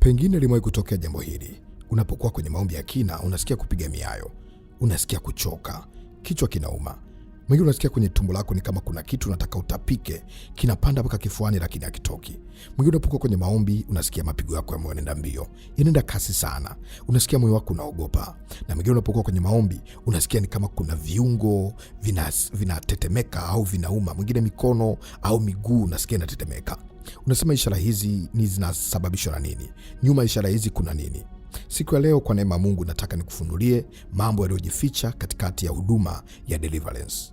Pengine limewahi kutokea jambo hili. Unapokuwa kwenye maombi ya kina, unasikia kupiga miayo, unasikia kuchoka, kichwa kinauma. Mwingine unasikia kwenye tumbo lako ni kama kuna kitu unataka utapike, kinapanda mpaka kifuani lakini hakitoki. Mwingine unapokuwa kwenye maombi, unasikia mapigo yako ya moyo yanaenda mbio, yanaenda kasi sana. Unasikia moyo wako unaogopa. Na mwingine unapokuwa kwenye maombi, unasikia ni kama kuna viungo vinatetemeka au vinauma. Mwingine mikono au miguu unasikia inatetemeka. Unasema ishara hizi ni zinasababishwa na nini? Nyuma ya ishara hizi kuna nini? Siku ya leo kwa neema Mungu nataka nikufunulie mambo yaliyojificha katikati ya huduma ya deliverance.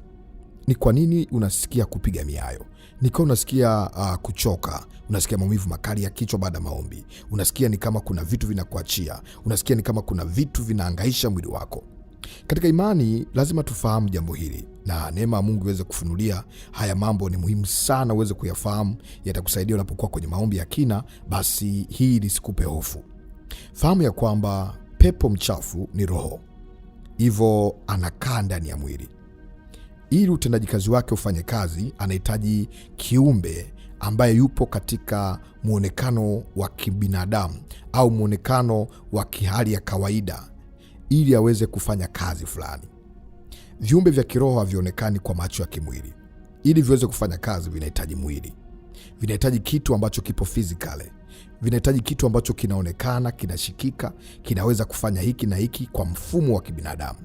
Ni kwa nini unasikia kupiga miayo? Ni kwa unasikia kuchoka, unasikia maumivu makali ya kichwa baada ya maombi. Unasikia ni kama kuna vitu vinakuachia, unasikia ni kama kuna vitu vinahangaisha mwili wako. Katika imani lazima tufahamu jambo hili, na neema ya Mungu iweze kufunulia haya mambo. Ni muhimu sana uweze kuyafahamu, yatakusaidia unapokuwa kwenye maombi ya kina. Basi hii lisikupe hofu. Fahamu ya kwamba pepo mchafu ni roho, hivyo anakaa ndani ya mwili. Ili utendaji kazi wake ufanye kazi, anahitaji kiumbe ambaye yupo katika muonekano wa kibinadamu au muonekano wa kihali ya kawaida, ili aweze kufanya kazi fulani. Viumbe vya kiroho havionekani kwa macho ya kimwili. Ili viweze kufanya kazi, vinahitaji mwili, vinahitaji kitu ambacho kipo physically, vinahitaji kitu ambacho kinaonekana, kinashikika, kinaweza kufanya hiki na hiki kwa mfumo wa kibinadamu.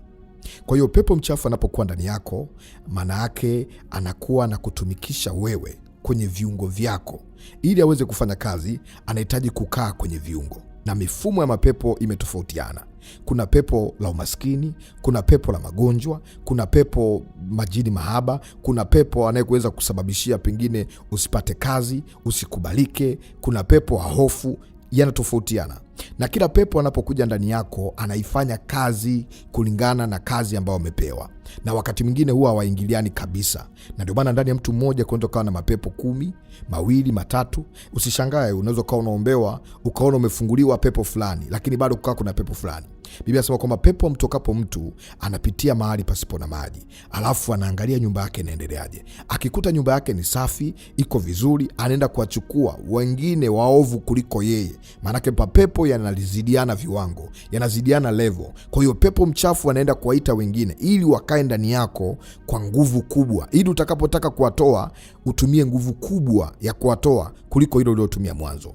Kwa hiyo pepo mchafu anapokuwa ndani yako, maana yake anakuwa na kutumikisha wewe kwenye viungo vyako. Ili aweze kufanya kazi, anahitaji kukaa kwenye viungo. Na mifumo ya mapepo imetofautiana. Kuna pepo la umaskini, kuna pepo la magonjwa, kuna pepo majini mahaba, kuna pepo anayeweza kusababishia pengine usipate kazi, usikubalike, kuna pepo wa hofu. Yanatofautiana. Na kila pepo anapokuja ndani yako anaifanya kazi kulingana na kazi ambayo amepewa. Na wakati mwingine huwa hawaingiliani kabisa. Na ndio maana ndani ya mtu mmoja kunaweza kuwa na mapepo 10, 2, 3. Usishangae, unaweza kuwa unaombewa ukaona umefunguliwa pepo fulani, lakini bado kukaa kuna pepo fulani. Biblia inasema kwamba pepo mtokapo mtu anapitia mahali pasipo na maji, alafu anaangalia nyumba yake inaendeleaje. Akikuta nyumba yake ni safi, iko vizuri, anaenda kuwachukua wengine waovu kuliko yeye. Maanake pepo yanalizidiana viwango, yanazidiana level. Kwa hiyo pepo mchafu anaenda kuwaita wengine ili wakae ndani yako kwa nguvu kubwa, ili utakapotaka kuwatoa utumie nguvu kubwa ya kuwatoa kuliko ile uliyotumia mwanzo.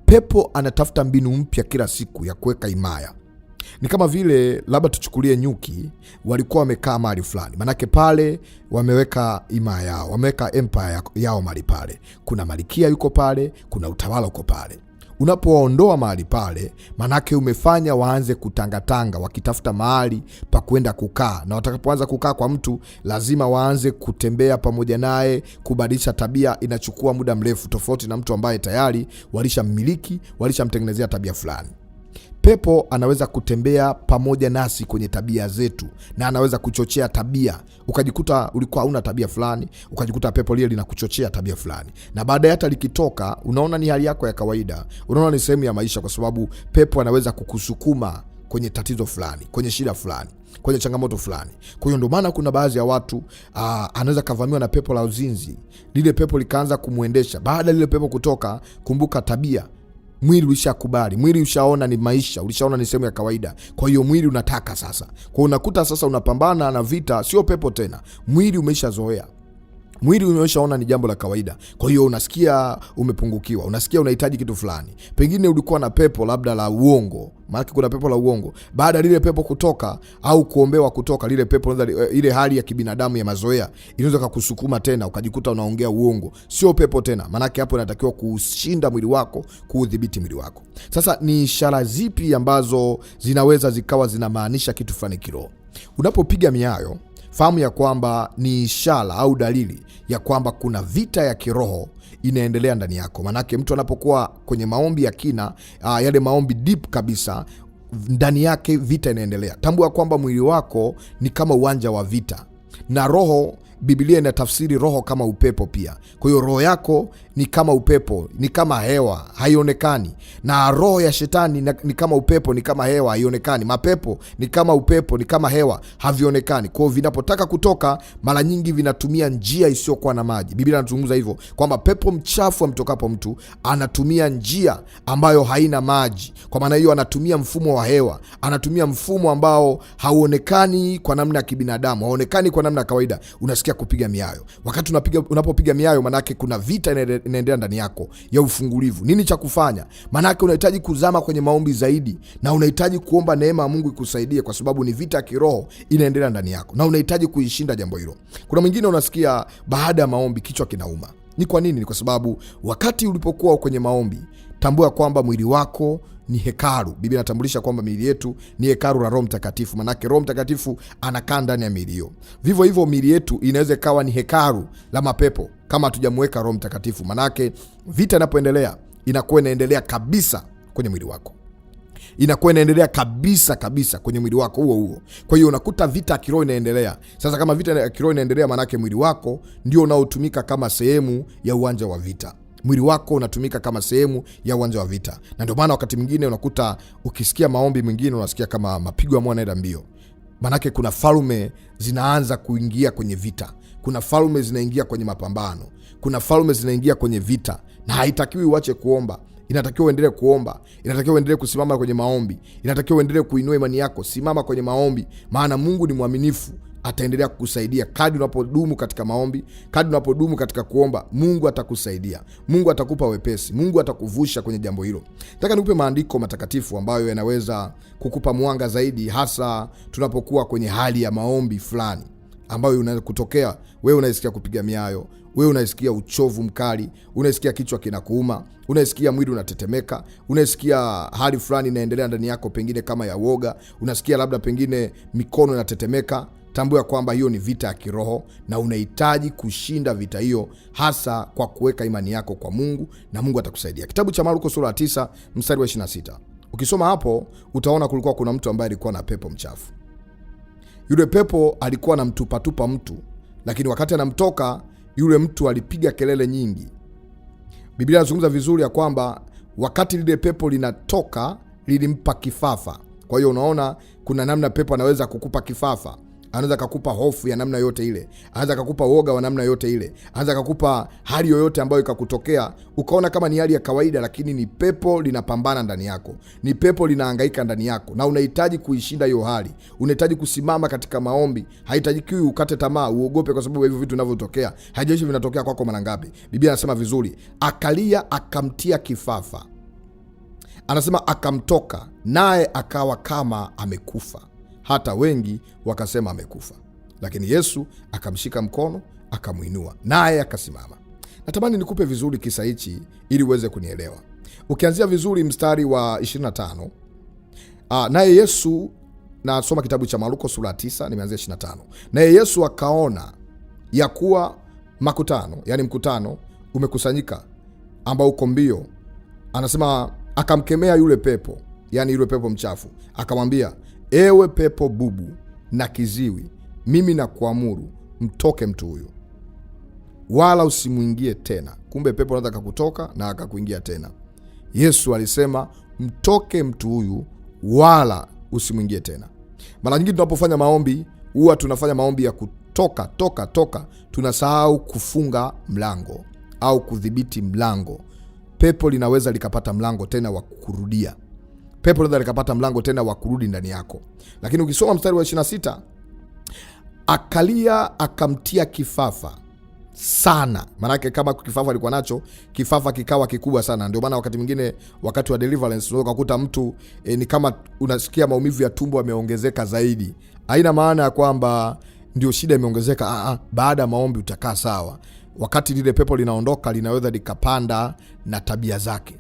Pepo anatafuta mbinu mpya kila siku ya kuweka himaya. Ni kama vile labda tuchukulie nyuki, walikuwa wamekaa mahali fulani. Manake pale wameweka himaya yao, wameweka empire yao mahali pale. Kuna malikia yuko pale, kuna utawala uko pale. Unapoondoa mahali pale, manake umefanya waanze kutangatanga wakitafuta mahali pa kwenda kukaa. Na watakapoanza kukaa kwa mtu, lazima waanze kutembea pamoja naye, kubadilisha tabia. Inachukua muda mrefu, tofauti na mtu ambaye tayari walishammiliki, walishamtengenezea tabia fulani. Pepo anaweza kutembea pamoja nasi kwenye tabia zetu, na anaweza kuchochea tabia. Ukajikuta ulikuwa una tabia fulani, ukajikuta pepo lile linakuchochea tabia fulani. Na baadaye hata likitoka, unaona ni hali yako ya kawaida, unaona ni sehemu ya maisha, kwa sababu pepo anaweza kukusukuma kwenye tatizo fulani, kwenye shida fulani, kwenye changamoto fulani. Kwa hiyo ndio maana kuna baadhi ya watu anaweza kavamiwa na pepo la uzinzi. Lile pepo likaanza kumuendesha. Baada lile pepo kutoka, kumbuka tabia, mwili ulishakubali, mwili ushaona ni maisha, ulishaona ni sehemu ya kawaida. Kwa hiyo mwili unataka sasa. Kwa hiyo unakuta sasa unapambana na vita, sio pepo tena. Mwili umeshazoea. Mwili umeshaona ni jambo la kawaida. Kwa hiyo unasikia umepungukiwa, unasikia unahitaji kitu fulani. Pengine ulikuwa na pepo labda la uongo. Maana kuna pepo la uongo. Baada lile pepo kutoka au kuombewa kutoka, lile pepo, ile hali ya kibinadamu ya mazoea inaweza kukusukuma tena ukajikuta unaongea uongo. Sio pepo tena. Maana hapo inatakiwa kushinda mwili wako, kuudhibiti mwili wako. Sasa ni ishara zipi ambazo zinaweza zikawa zinamaanisha kitu fulani kiroho? Unapopiga miayo, fahamu ya kwamba ni ishara au dalili ya kwamba kuna vita ya kiroho inaendelea ndani yako. Manake mtu anapokuwa kwenye maombi ya kina, yale maombi deep kabisa, ndani yake vita inaendelea. Tambua kwamba mwili wako ni kama uwanja wa vita, na roho Biblia inatafsiri roho kama upepo pia. Kwa hiyo roho yako ni kama upepo, ni kama hewa, haionekani. Na roho ya shetani ni kama upepo, ni kama hewa, haionekani. Mapepo ni kama upepo, ni kama hewa, havionekani. Kwa hiyo vinapotaka kutoka, mara nyingi vinatumia njia isiyokuwa na maji. Biblia inazungumza hivyo kwamba pepo mchafu amtokapo mtu anatumia njia ambayo haina maji. Kwa maana hiyo anatumia mfumo wa hewa, anatumia mfumo ambao hauonekani kwa namna ya kibinadamu, hauonekani kwa namna ya kawaida. Unasikia kupiga miayo. Wakati unapopiga miayo, manake kuna vita inaendelea ndani yako ya ufungulivu. Nini cha kufanya? Manake unahitaji kuzama kwenye maombi zaidi, na unahitaji kuomba neema ya Mungu ikusaidie, kwa sababu ni vita ya kiroho inaendelea ndani yako, na unahitaji kuishinda jambo hilo. Kuna mwingine unasikia baada ya maombi kichwa kinauma. Ni kwa nini? Ni kwa sababu wakati ulipokuwa kwenye maombi, tambua kwamba mwili wako ni hekalu. Biblia inatambulisha kwamba miili yetu ni hekalu la Roho Mtakatifu, manake Roho Mtakatifu anakaa ndani ya miili hiyo. Vivyo hivyo miili yetu inaweza ikawa ni hekalu la mapepo kama hatujamweka Roho Mtakatifu, manake vita inapoendelea inakuwa inaendelea kabisa kwenye mwili wako, inakuwa inaendelea kabisa kwenye mwili wako huo. Kwa hiyo unakuta vita ya kiroho inaendelea. Sasa kama vita ya kiroho inaendelea, manake mwili wako ndio unaotumika kama sehemu ya uwanja wa vita. Mwili wako unatumika kama sehemu ya uwanja wa vita, na ndio maana wakati mwingine unakuta ukisikia maombi mwingine unasikia kama mapigo ya moyo yanaenda mbio, manake kuna falme zinaanza kuingia kwenye vita, kuna falme zinaingia kwenye mapambano, kuna falme zinaingia kwenye vita. Na haitakiwi uache kuomba, inatakiwa uendelee kuomba, inatakiwa uendelee kusimama kwenye maombi, inatakiwa uendelee kuinua imani yako. Simama kwenye maombi, maana Mungu ni mwaminifu, ataendelea kukusaidia. Kadri unapodumu katika maombi, kadri unapodumu katika kuomba, Mungu atakusaidia, Mungu atakupa wepesi, Mungu atakuvusha kwenye jambo hilo. Nataka nikupe maandiko matakatifu ambayo yanaweza kukupa mwanga zaidi, hasa tunapokuwa kwenye hali ya maombi fulani ambayo unaweza kutokea. Wewe unaisikia kupiga miayo, wewe unaisikia uchovu mkali, unaisikia kichwa kinakuuma, unaisikia mwili unatetemeka, unaisikia hali fulani inaendelea ndani yako, pengine kama ya woga, unasikia labda pengine mikono inatetemeka. Tambua kwamba hiyo ni vita ya kiroho, na unahitaji kushinda vita hiyo, hasa kwa kuweka imani yako kwa Mungu, na Mungu atakusaidia. Kitabu cha Marko sura ya 9 mstari wa 26. Ukisoma hapo utaona kulikuwa kuna mtu ambaye alikuwa na pepo mchafu. Yule pepo alikuwa anamtupatupa mtu, lakini wakati anamtoka yule mtu alipiga kelele nyingi. Biblia inazungumza vizuri ya kwamba wakati lile pepo linatoka lilimpa kifafa. Kwa hiyo unaona kuna namna pepo anaweza kukupa kifafa. Anaweza kukupa hofu ya namna yote ile, anaweza kukupa woga wa namna yote ile, anaweza kukupa hali yoyote ambayo ikakutokea ukaona kama ni hali ya kawaida, lakini ni pepo linapambana ndani yako, ni pepo linahangaika ndani yako, na unahitaji kuishinda hiyo hali. Unahitaji kusimama katika maombi. Haitakiwi ukate tamaa, uogope kwa sababu hivyo vitu vinavyotokea haijalishi vinatokea kwako mara ngapi. Biblia inasema vizuri, akalia akamtia kifafa, anasema akamtoka, naye akawa kama amekufa. Hata wengi wakasema amekufa, lakini Yesu akamshika mkono, akamuinua, naye akasimama. Natamani nikupe vizuri kisa hichi ili uweze kunielewa. Ukianzia vizuri mstari wa 25, naye Yesu, nasoma kitabu cha Marko sura 9, nimeanzia 25. Naye Yesu akaona ya kuwa makutano, yani mkutano umekusanyika ambao uko mbio, anasema akamkemea yule pepo, yani yule pepo mchafu, akamwambia, ewe pepo bubu na kiziwi, mimi nakuamuru mtoke mtu huyu, wala usimwingie tena. Kumbe pepo anaweza kukutoka na akakuingia tena. Yesu alisema mtoke mtu huyu, wala usimwingie tena. Mara nyingi tunapofanya maombi, huwa tunafanya maombi ya kutoka toka toka, tunasahau kufunga mlango au kudhibiti mlango. Pepo linaweza likapata mlango tena wa kurudia. Pepo linaweza likapata mlango tena wa kurudi ndani yako. Lakini ukisoma mstari wa 26, akalia akamtia kifafa sana. Maanake kama kifafa alikuwa nacho, kifafa kikawa kikubwa sana. Ndio maana wakati mwingine, wakati wa deliverance, unaweza kukuta mtu ni kama unasikia maumivu ya tumbo yameongezeka zaidi. Haina maana ya kwamba ndio shida imeongezeka. Baada ya maombi utakaa sawa. Wakati lile pepo linaondoka, linaweza likapanda na tabia zake.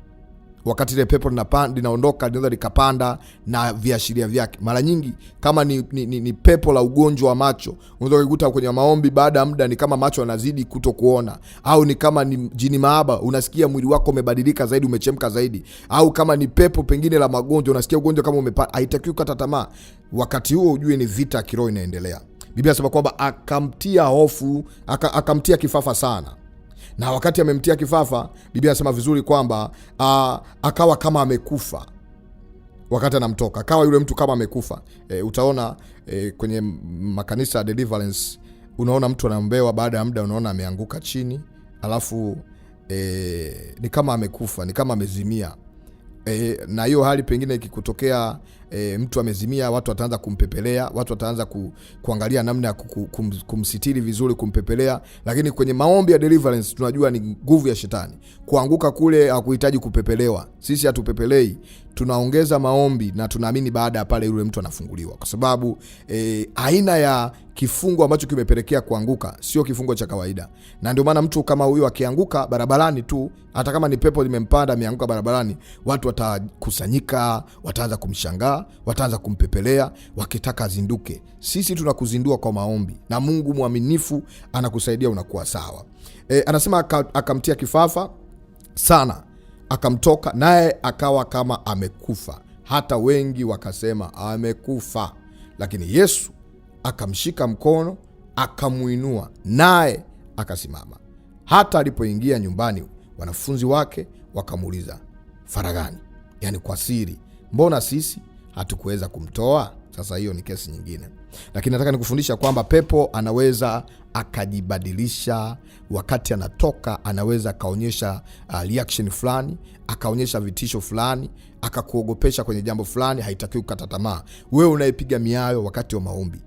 Wakati ile pepo linaondoka, linaweza likapanda na viashiria vyake. Mara nyingi kama ni pepo la ugonjwa wa macho, unaweza kukuta kwenye maombi baada ya muda ni kama macho yanazidi kutokuona, au ni kama ni jini maaba, unasikia mwili wako umebadilika zaidi, umechemka zaidi, au kama ni pepo pengine la magonjwa, unasikia ugonjwa kama umepata. Haitakiwi kukata tamaa. Wakati huo ujue ni vita kiroho inaendelea. Biblia inasema kwamba akamtia hofu, akamtia kifafa sana. Na wakati amemtia kifafa, Biblia inasema vizuri kwamba akawa kama amekufa. Wakati anamtoka akawa yule mtu kama amekufa. Utaona kwenye makanisa ya deliverance, unaona mtu anaombewa, baada ya muda unaona ameanguka chini, alafu ni kama amekufa, ni kama amezimia. Na hiyo hali pengine ikikutokea, mtu amezimia, watu wataanza kumpepelea, watu wataanza kuangalia namna ya kumsitiri vizuri, kumpepelea. Lakini kwenye maombi ya deliverance tunajua ni nguvu ya shetani. Kuanguka kule hakuhitaji kupepelewa. Sisi hatupepelei, tunaongeza maombi na tunaamini baada ya pale yule mtu anafunguliwa, kwa sababu aina ya kifungo ambacho kimepelekea kuanguka sio kifungo cha kawaida. Na ndio maana mtu kama huyo akianguka barabarani tu, hata kama ni pepo limempanda ameanguka barabarani, watu watakusanyika, wataanza kumshangaa, wataanza kumpepelea wakitaka azinduke. Sisi tunakuzindua kwa maombi, na Mungu mwaminifu anakusaidia, unakuwa sawa. Anasema akamtia kifafa sana, akamtoka, naye akawa kama amekufa. Hata wengi wakasema amekufa. Lakini Yesu akamshika mkono, akamuinua, naye akasimama. Hata alipoingia nyumbani, wanafunzi wake wakamuuliza faragani, yani kwa siri, mbona sisi hatukuweza kumtoa? Sasa hiyo ni kesi nyingine, lakini nataka nikufundisha kwamba pepo anaweza akajibadilisha wakati anatoka. Anaweza akaonyesha reaction fulani, akaonyesha vitisho fulani, akakuogopesha kwenye jambo fulani. Haitakiwi kukata tamaa. Wewe unayepiga miayo wakati wa maombi,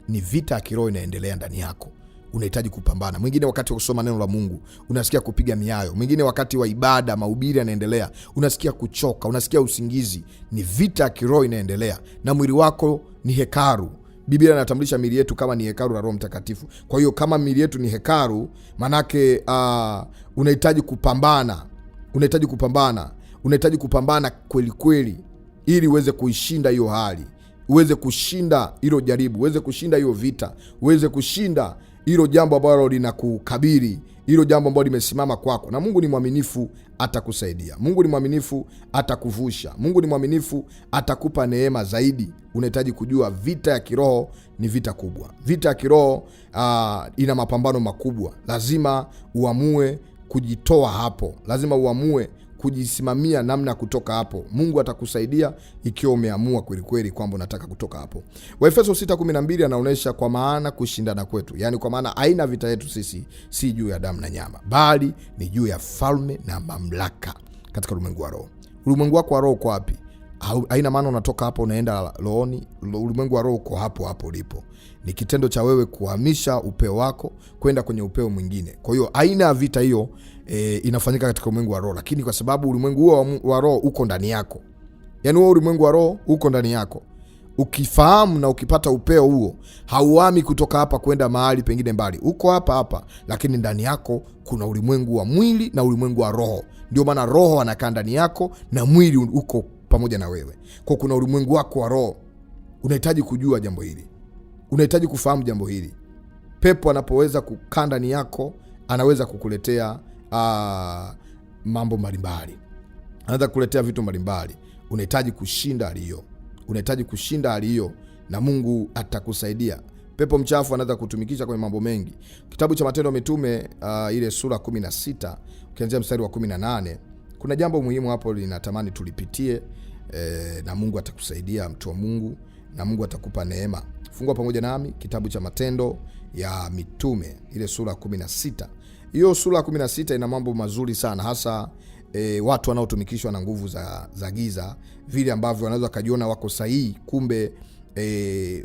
ni vita ya kiroho inaendelea ndani yako, unahitaji kupambana. Mwingine wakati wa kusoma neno la Mungu unasikia kupiga miayo. Mwingine wakati wa ibada, mahubiri yanaendelea, unasikia kuchoka, unasikia usingizi. Ni vita ya kiroho inaendelea, na mwili wako ni hekalu. Biblia inatambulisha miili yetu kama ni hekalu la Roho Mtakatifu. Kwa hiyo kama miili yetu ni hekalu, manake unahitaji kupambana. Unahitaji kupambana kweli kweli, ili uweze kuishinda hiyo hali, uweze kushinda hilo jaribu, uweze kushinda hiyo vita, uweze kushinda hilo jambo ambalo linakukabiri, hilo jambo ambalo limesimama kwako. Na Mungu ni mwaminifu, atakusaidia. Mungu ni mwaminifu, atakuvusha. Mungu ni mwaminifu, atakupa neema zaidi. Unahitaji kujua vita ya kiroho ni vita kubwa. Vita ya kiroho ina mapambano makubwa. Lazima uamue kujitoa hapo, lazima uamue kujisimamia namna ya kutoka hapo. Mungu atakusaidia ikiwa umeamua kweli kweli kwamba unataka kutoka hapo. Waefeso 6:12 anaonyesha kwa maana kushindana kwetu, yani kwa maana aina vita yetu sisi si juu ya damu na nyama, bali ni juu ya falme na mamlaka katika ulimwengu wa roho. Ulimwengu wako wa roho uko wapi? Haina maana unatoka hapo unaenda rohoni. Ulimwengu wa roho uko hapo hapo ulipo. Ni kitendo cha wewe kuhamisha upeo wako kwenda kwenye upeo mwingine. Kwa hiyo aina ya vita hiyo inafanyika katika ulimwengu wa roho, lakini kwa sababu ulimwengu huo wa roho uko ndani yako, yani huo ulimwengu wa roho uko ndani yako, ukifahamu na ukipata upeo huo, hauhami kutoka hapa kwenda mahali pengine mbali. Uko hapa hapa, lakini ndani yako kuna ulimwengu wa mwili na ulimwengu wa roho. Ndio maana roho anakaa ndani yako na mwili uko pamoja na wewe. Kwa kuna ulimwengu wako wa roho. Unahitaji kujua jambo hili, unahitaji kufahamu jambo hili. Pepo anapoweza kukaa ndani yako, anaweza kukuletea mambo mbalimbali, anaweza kukuletea vitu mbalimbali. Unahitaji kushinda hali hiyo, unahitaji kushinda hali hiyo, na Mungu atakusaidia. Pepo mchafu anaweza kutumikisha kwenye mambo mengi. Kitabu cha Matendo ya Mitume ile sura 16 ukianzia mstari wa 18, kuna jambo muhimu hapo linatamani tulipitie, na Mungu atakusaidia, mtu wa Mungu, na Mungu atakupa neema. Fungua pamoja nami kitabu cha Matendo ya Mitume ile sura 16. Hiyo sura 16 ina mambo mazuri sana, hasa watu wanaotumikishwa na nguvu za giza, vile ambavyo wanaweza kujiona wako sahihi, kumbe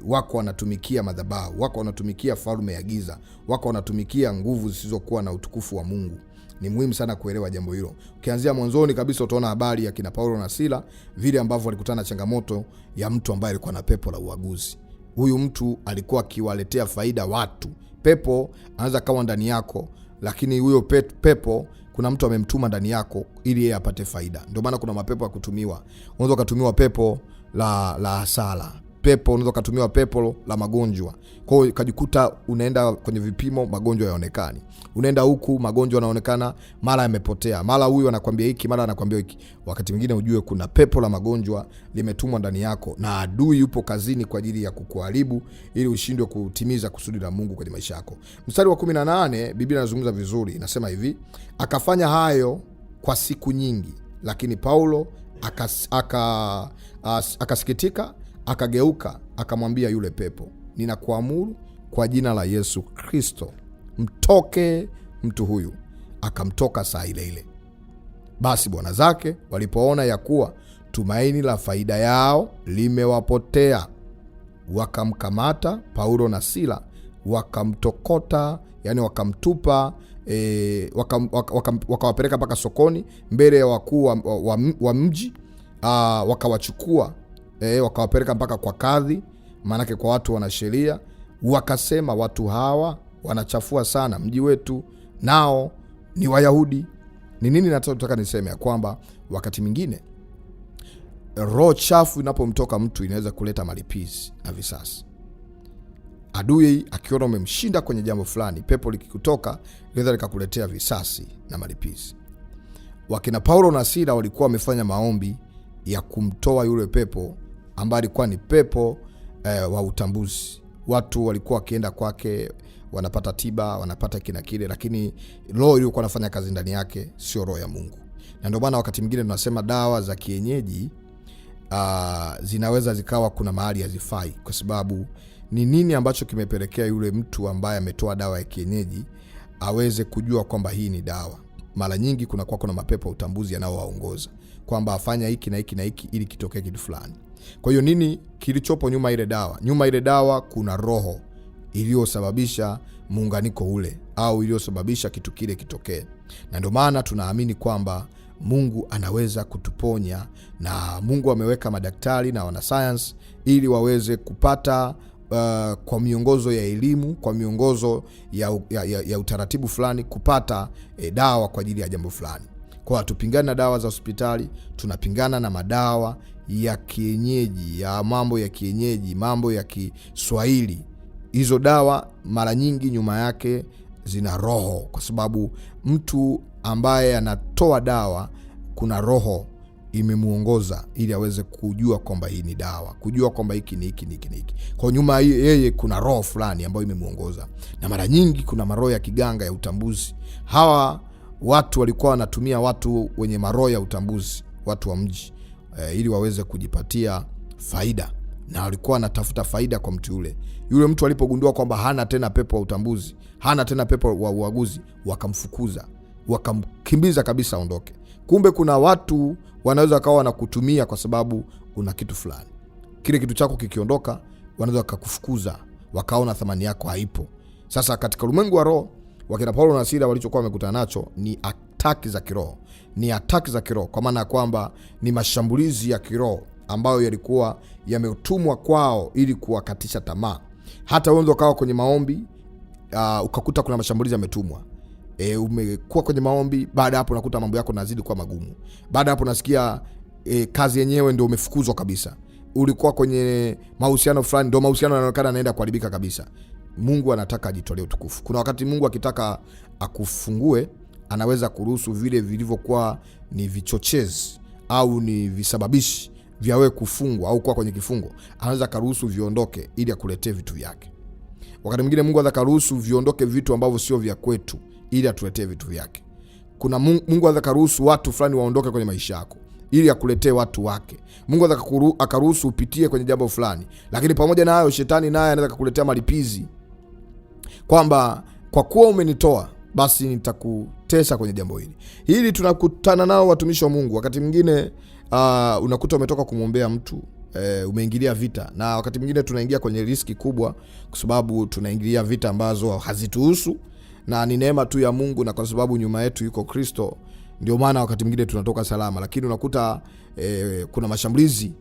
wako wanatumikia madhabahu, wako wanatumikia falme ya giza, wako wanatumikia nguvu zisizokuwa na utukufu wa Mungu. Ni muhimu sana kuelewa jambo hilo. Ukianzia mwanzoni kabisa utaona habari ya kina Paulo na Sila, vile ambavyo walikutana na changamoto ya mtu ambaye alikuwa na pepo la uaguzi. Huyu mtu alikuwa akiwaletea faida watu. Pepo anaweza kawa ndani yako, lakini huyo pepo kuna mtu amemtuma ndani yako ili yeye apate faida. Ndio maana kuna mapepo ya kutumiwa. Unaweza kutumiwa pepo la hasara. pepo, unaweza kutumiwa pepo la magonjwa. Kwa hiyo ukajikuta unaenda kwenye vipimo, magonjwa yaonekani. Unaenda huku, magonjwa yanaonekana, mara yamepotea, mara huyu anakuambia hiki, mara anakuambia hiki. Wakati mwingine ujue kuna pepo la magonjwa limetumwa ndani yako, na adui yupo kazini kwa ajili ya kukuharibu ili ushindwe kutimiza kusudi la Mungu kwenye maisha yako. Mstari wa 18 Biblia inazungumza vizuri, inasema hivi: akafanya hayo kwa siku nyingi, lakini Paulo akasikitika, akageuka, akamwambia yule pepo, ninakuamuru kwa jina la Yesu Kristo, mtoke mtu huyu. Akamtoka saa ile ile. Basi bwana zake walipoona ya kuwa tumaini la faida yao limewapotea, wakamkamata Paulo na Sila, wakamtokota, yani wakamtupa, wakawapeleka mpaka sokoni mbele ya wakuu wa mji, wakawachukua, wakawapeleka mpaka kwa kadhi, maanake kwa watu wana sheria. Wakasema, watu hawa wanachafua sana mji wetu, nao ni Wayahudi. Ni nini nataka niseme? Ya kwamba wakati mwingine roho chafu inapomtoka mtu inaweza kuleta malipizi na visasi. Adui akiona umemshinda kwenye jambo fulani, pepo likikutoka linaweza likakuletea visasi na malipizi. Wakina Paulo na Sila walikuwa wamefanya maombi ya kumtoa yule pepo ambaye alikuwa ni pepo wa utambuzi. Watu walikuwa wakienda kwake, wanapata tiba, wanapata kina kile, lakini roho iliyokuwa inafanya kazi ndani yake sio roho ya Mungu. Na ndio maana wakati mwingine tunasema dawa za kienyeji zinaweza zikawa kuna mahali hazifai, kwa sababu ni nini ambacho kimepelekea yule mtu ambaye ametoa dawa ya kienyeji aweze kujua kwamba hii ni dawa? Mara nyingi kuna mapepo utambuzi yanayowaongoza kwamba afanya hiki na hiki na hiki ili kitokee kitu fulani. Kwa hiyo nini kilichopo nyuma ile dawa? Nyuma ile dawa kuna roho iliyosababisha muunganiko ule, au iliyosababisha kitu kile kitokee. Na ndio maana tunaamini kwamba Mungu anaweza kutuponya, na Mungu ameweka madaktari na wanasayansi ili waweze kupata kwa miongozo ya elimu, kwa miongozo ya utaratibu fulani, kupata dawa kwa ajili ya jambo fulani. Kwa hatupingana na dawa za hospitali, tunapingana na madawa ya kienyeji, ya mambo ya kienyeji, mambo ya Kiswahili. Hizo dawa mara nyingi nyuma yake zina roho, kwa sababu mtu ambaye anatoa dawa kuna roho imemuongoza ili aweze kujua kwamba hii ni dawa, kujua kwamba hiki ni hiki. Kwa nyuma yeye kuna roho fulani ambayo imemuongoza, na mara nyingi kuna maroho ya kiganga ya utambuzi. Hawa watu walikuwa wanatumia watu wenye maroho ya utambuzi, watu wa mji, ili waweze kujipatia faida, na walikuwa wanatafuta faida kwa mtu yule. Yule mtu alipogundua kwamba hana tena pepo wa utambuzi, hana tena pepo wa uaguzi, wakamfukuza, wakamkimbiza kabisa aondoke. Kumbe kuna watu wanaweza kawa wanakutumia kwa sababu una kitu fulani. Kile kitu chako kikiondoka, wanaweza kukufukuza, wakaona thamani yako haipo. Sasa katika ulimwengu wa roho, wakina Paulo na Sila walichokuwa wamekutana nacho ni ataki za kiroho. Ni ataki za kiroho, kwa maana ya kwamba ni mashambulizi ya kiroho ambayo yalikuwa yametumwa kwao ili kuwakatisha tamaa. Hata wewe ukawa kwenye maombi, ukakuta kuna mashambulizi yametumwa. Umekuwa kwenye maombi, baada hapo unakuta mambo yako yanazidi kuwa magumu. Baada hapo unasikia kazi yenyewe ndio umefukuzwa kabisa. Ulikuwa kwenye mahusiano fulani, ndio mahusiano yanaonekana yanaenda kuharibika kabisa. Mungu anataka ajitolee utukufu. Kuna wakati Mungu akitaka akufungue, anaweza kuruhusu vile vilivyokuwa ni vichochezi au ni visababishi vya wewe kufungwa au kuwa kwenye kifungo, anaweza karuhusu viondoke ili akuletee vitu vyake. Wakati mwingine Mungu anaweza karuhusu viondoke vitu ambavyo sio vya kwetu ili atuletee vitu vyake. Kuna Mungu anaweza karuhusu watu fulani waondoke kwenye maisha yako ili akuletee watu wake. Mungu anaweza akaruhusu upitie kwenye jambo fulani, lakini pamoja na hayo shetani naye anaweza kukuletea malipizi, kwamba kwa kuwa umenitoa basi nitakutesa kwenye jambo hili. Hili tunakutana nao watumishi wa Mungu. Wakati mwingine unakuta umetoka kumwombea mtu, umeingilia vita, na wakati mwingine tunaingia kwenye riski kubwa kwa sababu tunaingilia vita ambazo hazituhusu, na ni neema tu ya Mungu, na kwa sababu nyuma yetu yuko Kristo, ndio maana wakati mwingine tunatoka salama. Lakini unakuta kuna mashambulizi,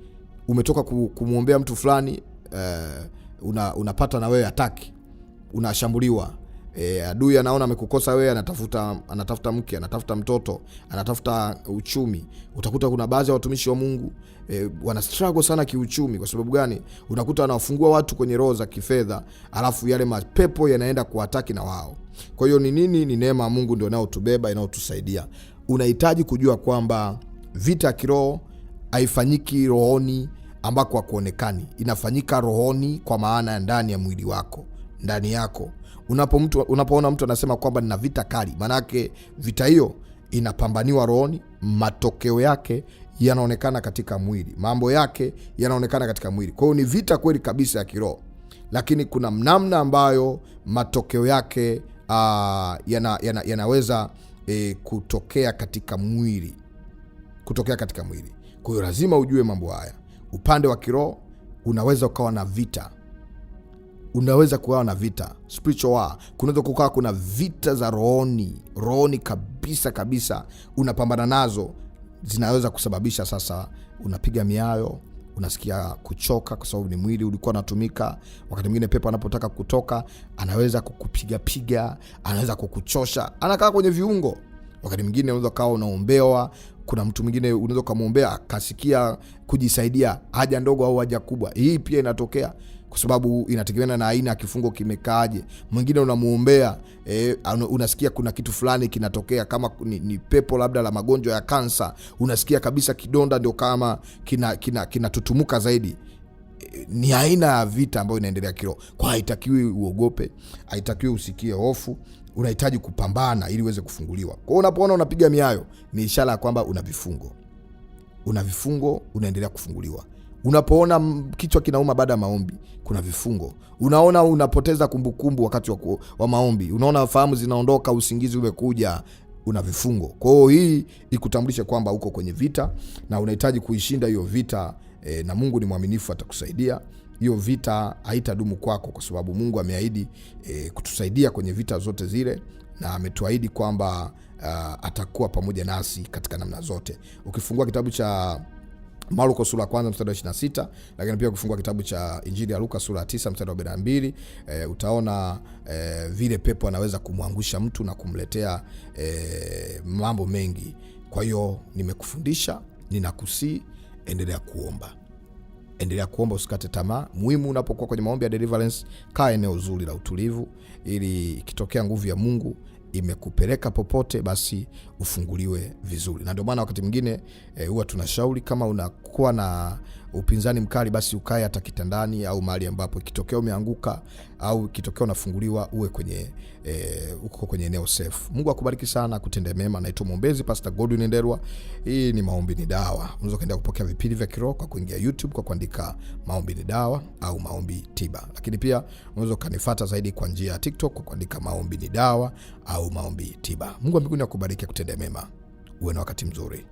umetoka kumwombea mtu fulani, unapata na wewe ataki, unashambuliwa, Adui anaona amekukosa wewe, anatafuta mke, anatafuta mtoto, anatafuta uchumi. Utakuta kuna baadhi ya watumishi wa Mungu wana struggle sana kiuchumi. Kwa sababu gani? Unakuta wanafungua watu kwenye roho za kifedha, alafu yale mapepo yanaenda kuataki na wao. Kwa hiyo ni nini? Ni neema ya Mungu ndio inayotubeba, inayotusaidia. Unahitaji kujua kwamba vita ya kiroho haifanyiki rohoni ambako hakuonekani, inafanyika rohoni, kwa maana ya ndani ya mwili wako, ndani yako. Unapoona mtu anasema kwamba nina vita kali, manake vita hiyo inapambaniwa rohoni, matokeo yake yanaonekana katika mwili, mambo yake yanaonekana katika mwili. Kwa hiyo ni vita kweli kabisa ya kiroho, lakini kuna namna ambayo matokeo yake yanaweza kutokea katika mwili, Kwa hiyo lazima ujue mambo haya. Upande wa kiroho unaweza ukawa na vita, spiritual war. Kunaweza kukawa kuna vita za rohoni kabisa, unapambana nazo, zinaweza kusababisha sasa unapiga miayo, unasikia kuchoka, kwa sababu ni mwili ulikuwa unatumika. Wakati mwingine pepo anapotaka kutoka, anaweza kukupiga, anaweza kukuchosha, anakaa kwenye viungo. Wakati mwingine unaweza kawa unaombewa. Kuna mtu mwingine unaweza kumwombea akasikia kujisaidia haja ndogo au haja kubwa. Hii pia inatokea, kwa sababu inategemeana na aina ya kifungo kimekaaje. Mwingine unamuombea, unasikia kuna kitu fulani kinatokea, kama ni pepo labda la magonjwa ya kansa, unasikia kabisa kidonda ndio kama kinatutumuka zaidi. Ni aina ya vita ambayo inaendelea kiroho. Kwa haitakiwi uogope, haitakiwi usikie hofu, unahitaji kupambana ili uweze kufunguliwa. Kwa hiyo unapoona unapiga miayo, ni ishara ya kwamba una vifungo, unaendelea kufunguliwa. Unapoona kichwa kinauma baada ya maombi, kuna vifungo. Unaona unapoteza kumbukumbu wakati wa maombi, unaona fahamu zinaondoka, usingizi umekuja, una vifungo. Kwa hiyo hii ikutambulishe kwamba uko kwenye vita na unahitaji kuishinda hiyo vita, na Mungu ni mwaminifu, atakusaidia. Hiyo vita haitadumu kwako, kwa sababu Mungu ameahidi kutusaidia kwenye vita zote zile, na ametuahidi kwamba atakuwa pamoja nasi katika namna zote. Ukifungua kitabu cha Marko sura ya 1 mstari wa 26, lakini pia ukifungua kitabu cha Injili ya Luka sura ya 9 mstari wa 42, utaona vile pepo anaweza kumwangusha mtu na kumletea mambo mengi. Kwa hiyo nimekufundisha, ninakusii, endelea kuomba, usikate tamaa. Muhimu unapokuwa kwenye maombi ya deliverance, kaa eneo zuri la utulivu, ili ikitokea nguvu ya Mungu imekupeleka popote, basi ufunguliwe vizuri. Na ndio maana wakati mwingine huwa tunashauri, kama unakuwa na upinzani mkali, basi ukae hata kitandani au mahali ambapo ikitokea umeanguka au ikitokea unafunguliwa, uwe uko kwenye eneo safe. Mungu akubariki sana, kutende mema. Naitwa Mwombezi Pastor Godwin Ndelwa. Hii ni Maombi ni Dawa. Unaweza kaenda kupokea vipindi vya kiroho kwa kuingia YouTube kwa kuandika Maombi ni Dawa au Maombi Tiba. Lakini pia unaweza kanifuata zaidi kwa njia ya TikTok kwa kuandika Maombi ni Dawa au Maombi Tiba. Mungu wa mbinguni akubariki, kutende mema. Uwe na wakati mzuri.